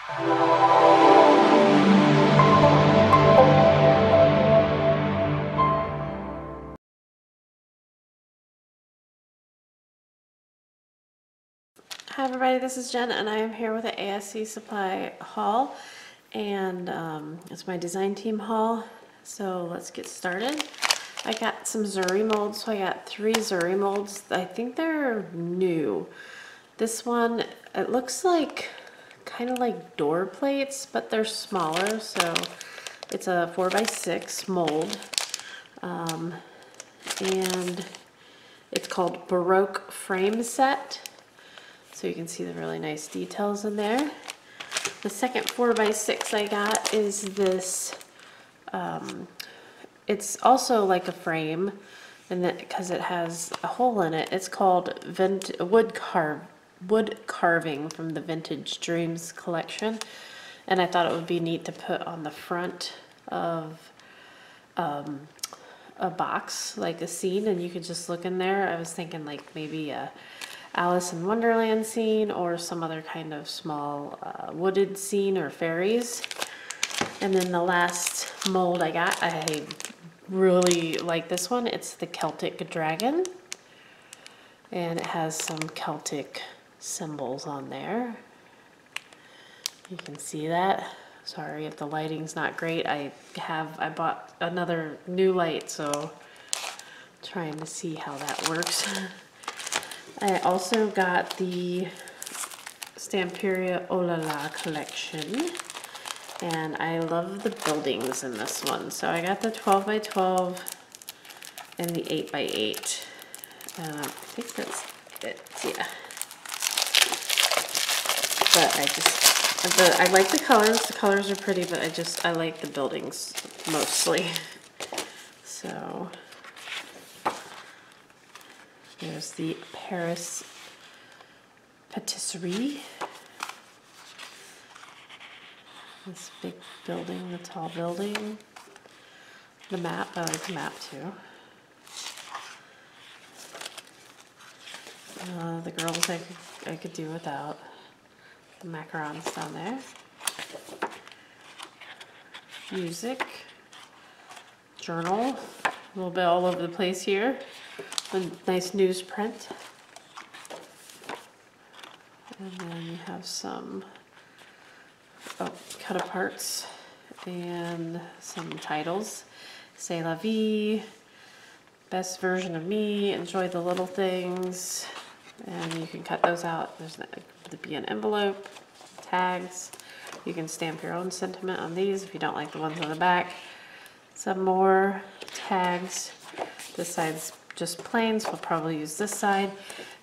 Hi everybody, this is Jen and I am here with an ASC supply haul, and it's my design team haul. So let's get started. I got some Zuri molds, so I got 3 Zuri molds. I think they're new. This one, it looks like kind of like door plates, but they're smaller, so it's a 4x6 mold, and it's called Baroque Frame Set. So you can see the really nice details in there. The second 4x6 I got is this, it's also like a frame, and then because it has a hole in it, it's called wood carving from the Vintage Dreams collection. And I thought it would be neat to put on the front of a box, like a scene, and you could just look in there. I was thinking like maybe a Alice in Wonderland scene or some other kind of small wooded scene or fairies. And then the last mold I got, I really like this one. It's the Celtic Dragon, and it has some Celtic symbols on there. You can see that. Sorry if the lighting's not great. I bought another new light, so trying to see how that works. I also got the Stamperia Oh La La collection, and I love the buildings in this one. So I got the 12x12 and the 8x8. I think that's it, yeah. But I like the colors. The colors are pretty, but I like the buildings mostly. So there's the Paris Patisserie. This big building, the tall building. The map, I like the map too. The girls I could do without. The macarons down there. Music. Journal. A little bit all over the place here. A nice newsprint. And then you have some cut aparts and some titles. C'est la vie, best version of me, enjoy the little things. And you can cut those out. There's to be an envelope, tags. You can stamp your own sentiment on these if you don't like the ones on the back. Some more tags. This side's just plain, so we'll probably use this side.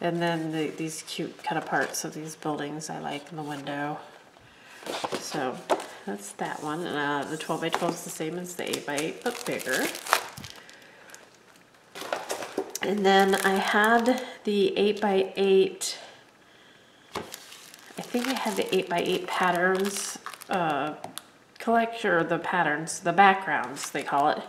And then these cute cut aparts of these buildings I like in the window. So that's that one. And the 12x12 is the same as the 8x8, but bigger. And then I had the 8x8, I think I had the 8x8 patterns collection, or the patterns, the backgrounds they call it,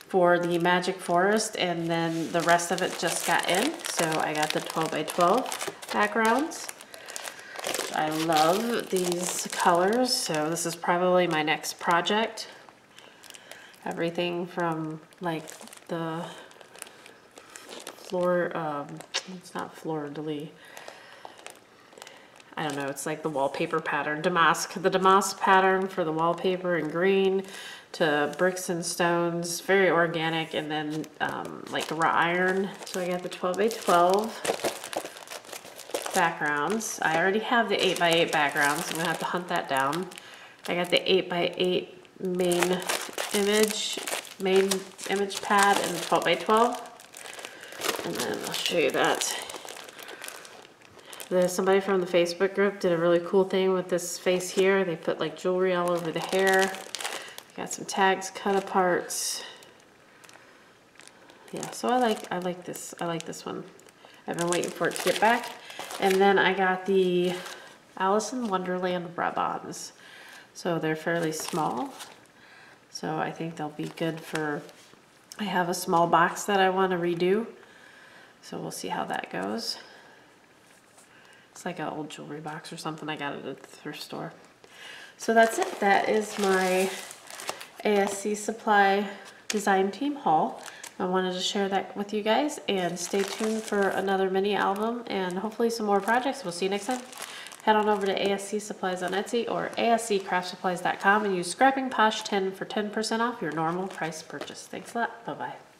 for the Magic Forest, and then the rest of it just got in. So I got the 12x12 backgrounds. I love these colors, so this is probably my next project. Everything from like the it's not fleur-de-lis. I don't know, it's like the wallpaper pattern, damask, the damask pattern for the wallpaper in green, to bricks and stones, very organic, and then like raw iron. So I got the 12x12 backgrounds. I already have the 8x8 backgrounds, so I'm gonna have to hunt that down. I got the 8x8 main image pad and the 12x12. And then I'll show you that. Somebody from the Facebook group did a really cool thing with this face here. They put like jewelry all over the hair. Got some tags, cut aparts. Yeah, so I like this. I like this one. I've been waiting for it to get back. And then I got the Alice in Wonderland rub-ons. So they're fairly small. So I think they'll be good for, I have a small box that I want to redo. So we'll see how that goes. It's like an old jewelry box or something I got at the thrift store. So that's it. That is my ASC Supply design team haul. I wanted to share that with you guys, and stay tuned for another mini album and hopefully some more projects. We'll see you next time. Head on over to ASC Supplies on Etsy or asccraftsupplies.com and use Scrapping Posh 10 for 10% off your normal price purchase. Thanks a lot. Bye-bye.